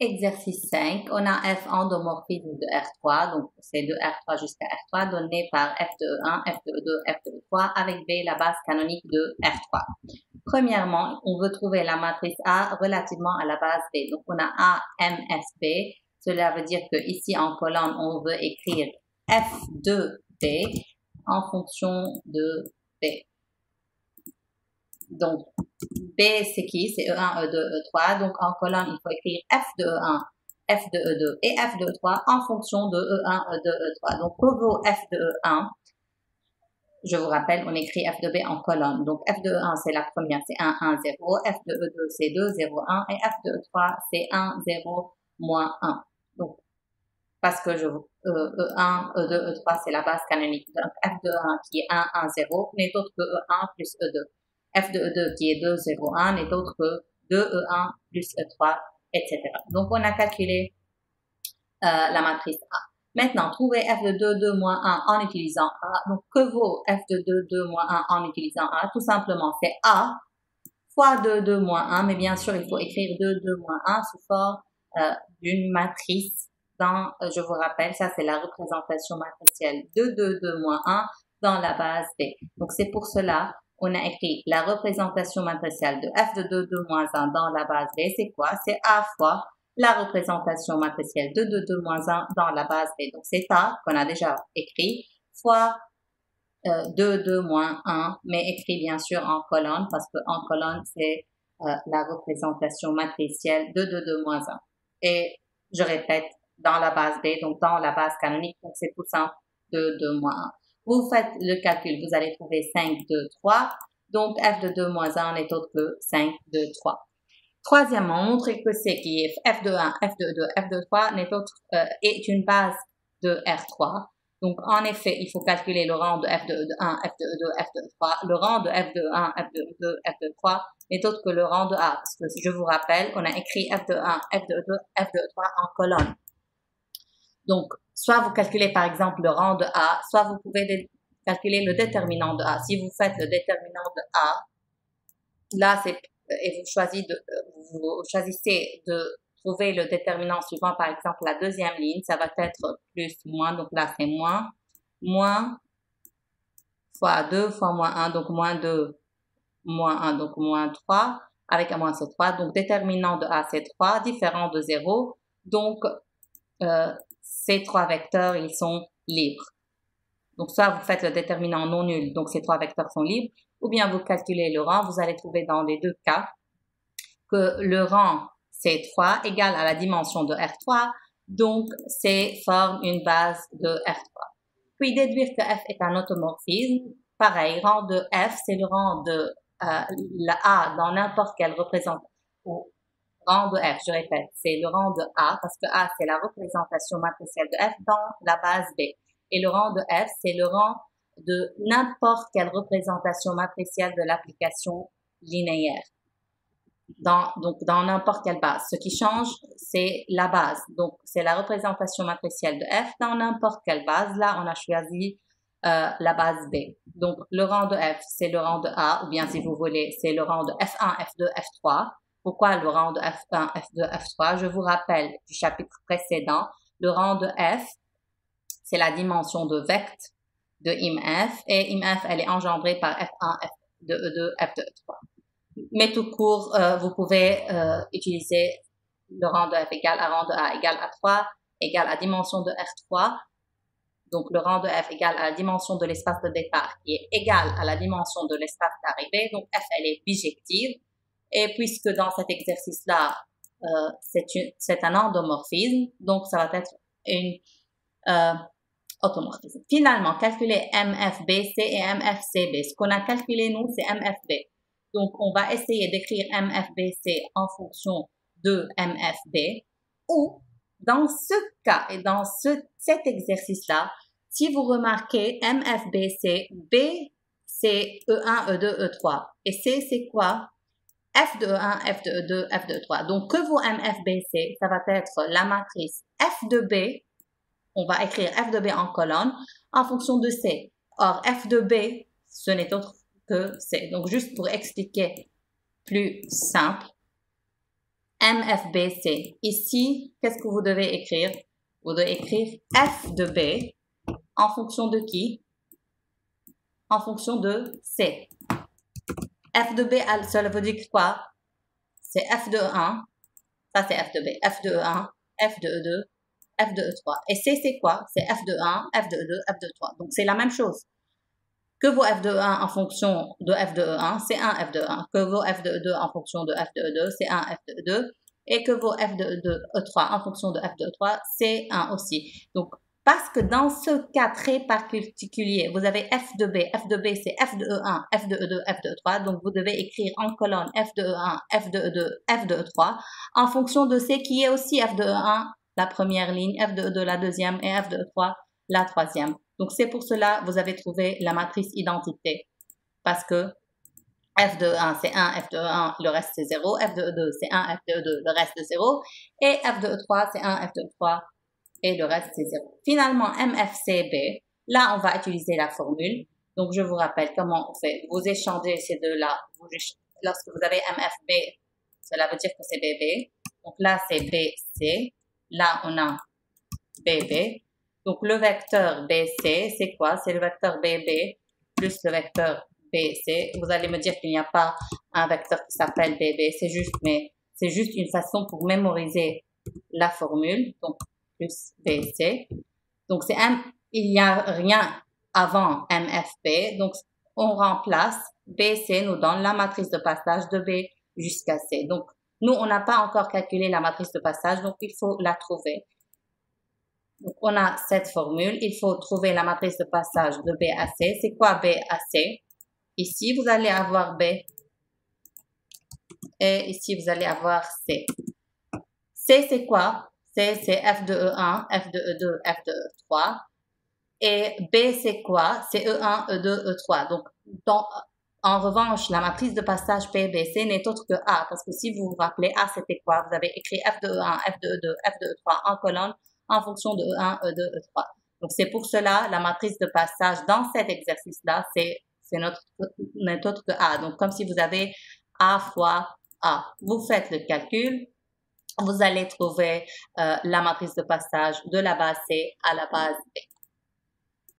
Exercice 5, on a F endomorphisme de R3, donc c'est de R3 jusqu'à R3, donné par F de E1, F de E2, F de E3, avec B, la base canonique de R3. Premièrement, on veut trouver la matrice A relativement à la base B. Donc, on a A, M, F, B. Cela veut dire que ici, en colonne, on veut écrire F de B en fonction de B. Donc, B, c'est qui? C'est E1, E2, E3. Donc, en colonne, il faut écrire F de E1, F de E2 et F de E3 en fonction de E1, E2, E3. Donc, que vaut F de E1? Je vous rappelle, on écrit F de B en colonne. Donc, F de E1, c'est la première, c'est 1, 1, 0. F de E2, c'est 2, 0, 1. Et F de E3, c'est 1, 0, moins 1. Donc, parce que E1, E2, E3, c'est la base canonique. Donc, F de E1 qui est 1, 1, 0 n'est autre que E1 plus E2. F de E2 qui est 2, 0, 1 n'est autre que 2, E1 plus E3, etc. Donc, on a calculé la matrice A. Maintenant, trouvez F de 2, 2, moins 1 en utilisant A. Donc, que vaut F de 2, 2, moins 1 en utilisant A? Tout simplement, c'est A fois 2, 2, moins 1. Mais bien sûr, il faut écrire 2, 2, moins 1 sous forme d'une matrice dans, je vous rappelle, ça c'est la représentation matricielle de 2, 2, moins 1 dans la base B. Donc, c'est pour cela on a écrit la représentation matricielle de F de 2, 2, moins 1 dans la base B. C'est quoi? C'est A fois la représentation matricielle de 2, 2, moins 1 dans la base B. Donc, c'est A qu'on a déjà écrit fois 2, 2, moins 1, mais écrit bien sûr en colonne parce que en colonne, c'est la représentation matricielle de 2, 2, moins 1. Et je répète, dans la base B, donc dans la base canonique, donc c'est tout simple, 2, 2, moins 1. Vous faites le calcul, vous allez trouver 5, 2, 3. Donc, F de 2 moins 1 n'est autre que 5, 2, 3. Troisièmement, montrer que C qui est F de 1, F de 2, F de 3 n'est autre, est une base de R3. Donc, en effet, il faut calculer le rang de F de 1, F de 2, F de 3. Le rang de F de 1, F de 2, F de 3 n'est autre que le rang de A. Parce que je vous rappelle, on a écrit F de 1, F de 2, F de 3 en colonne. Donc, soit vous calculez par exemple le rang de A, soit vous pouvez calculer le déterminant de A. Si vous faites le déterminant de A, là, c'est, et vous choisissez de trouver le déterminant suivant, par exemple, la deuxième ligne, ça va être plus, moins, donc là, c'est moins, fois 2 fois moins 1, donc moins 2, moins 1, donc moins 3, avec un moins c'est 3, donc déterminant de A, c'est 3, différent de 0, donc, ces trois vecteurs, ils sont libres. Donc, soit vous faites le déterminant non nul, donc ces trois vecteurs sont libres, ou bien vous calculez le rang, vous allez trouver dans les deux cas que le rang C3 égale à la dimension de R3, donc C forme une base de R3. Puis déduire que F est un automorphisme, pareil, rang de F, c'est le rang de la A dans n'importe quelle représentation, rang de F, je répète, c'est le rang de A, parce que A, c'est la représentation matricielle de F dans la base B. Et le rang de F, c'est le rang de n'importe quelle représentation matricielle de l'application linéaire. Donc, dans n'importe quelle base. Ce qui change, c'est la base. Donc, c'est la représentation matricielle de F dans n'importe quelle base. Là, on a choisi la base B. Donc, le rang de F, c'est le rang de A, ou bien si vous voulez, c'est le rang de F1, F2, F3. Pourquoi le rang de F1, F2, F3? Je vous rappelle du chapitre précédent, le rang de F, c'est la dimension de vect de IMF, et IMF, elle est engendrée par F1, F2, E2, F2, E3. Mais tout court, vous pouvez utiliser le rang de F égale à rang de A égale à 3, égale à dimension de R3. Donc, le rang de F égale à la dimension de l'espace de départ qui est égale à la dimension de l'espace d'arrivée. Donc, F, elle est bijective. Et puisque dans cet exercice-là, c'est un endomorphisme, donc ça va être une automorphisme. Finalement, calculer MFBC et MFCB. Ce qu'on a calculé, nous, c'est MFB. Donc, on va essayer d'écrire MFBC en fonction de MFB. Ou, dans ce cas et dans cet exercice-là, si vous remarquez MFBC, B, c'est E1, E2, E3. Et C, c'est quoi? F de E1, F de E2, F de E3. Donc, que vaut MFBC? Ça va être la matrice F de B. On va écrire F de B en colonne en fonction de C. Or, F de B, ce n'est autre que C. Donc, juste pour expliquer plus simple, MFBC. Ici, qu'est-ce que vous devez écrire? Vous devez écrire F de B en fonction de qui? En fonction de C. F de B, cela veut dire quoi? C'est F de E1, ça c'est F de B, F de E1, F de E2, F de E3. Et C, c'est quoi? C'est F de 1, F de 2, F de 3. Donc, c'est la même chose. Que vos F de 1 en fonction de F de 1, c'est 1 F de 1. Que vos F de 2 en fonction de F de 2, c'est 1 F de 2. Et que vos F de 2, E3 en fonction de F de 3, c'est 1 aussi. Donc, parce que dans ce cas très particulier, vous avez F de B. F de B, c'est F de E1, F de E2, F de E3. Donc, vous devez écrire en colonne F de E1, F de E2, F de E3 en fonction de C qui est aussi F de E1, la première ligne, F de E2, la deuxième, et F de E3, la troisième. Donc, c'est pour cela que vous avez trouvé la matrice identité. Parce que F de 1, c'est 1, F de 1, le reste c'est 0. F de 2, c'est 1, F de 2, le reste c'est 0. Et F de 3, c'est 1, F de 3, et le reste c'est 0. Finalement, MFCB, là, on va utiliser la formule. Donc, je vous rappelle comment on fait. Vous échangez ces deux-là. Lorsque vous avez MFB, cela veut dire que c'est BB. Donc, là, c'est BC. Là, on a BB. Donc, le vecteur BC, c'est quoi? C'est le vecteur BB plus le vecteur BC. Vous allez me dire qu'il n'y a pas un vecteur qui s'appelle BB. C'est juste une façon pour mémoriser la formule. Donc, plus BC. Donc, il n'y a rien avant MFB. Donc, on remplace BC nous donne la matrice de passage de B jusqu'à C. Donc, nous, on n'a pas encore calculé la matrice de passage, donc il faut la trouver. Donc, on a cette formule. Il faut trouver la matrice de passage de B à C. C'est quoi B à C? Ici, vous allez avoir B. Et ici, vous allez avoir C. C, c'est quoi? C, c'est F de E1, F de E2, F de E3. Et B, c'est quoi? C'est E1, E2, E3. Donc, en revanche, la matrice de passage PBC n'est autre que A. Parce que si vous vous rappelez, A, c'était quoi? Vous avez écrit F de E1, F de E2, F de E3 en colonne en fonction de E1, E2, E3. Donc, c'est pour cela, la matrice de passage dans cet exercice-là, n'est autre que A. Donc, comme si vous avez A fois A. Vous faites le calcul, vous allez trouver la matrice de passage de la base C à la base B.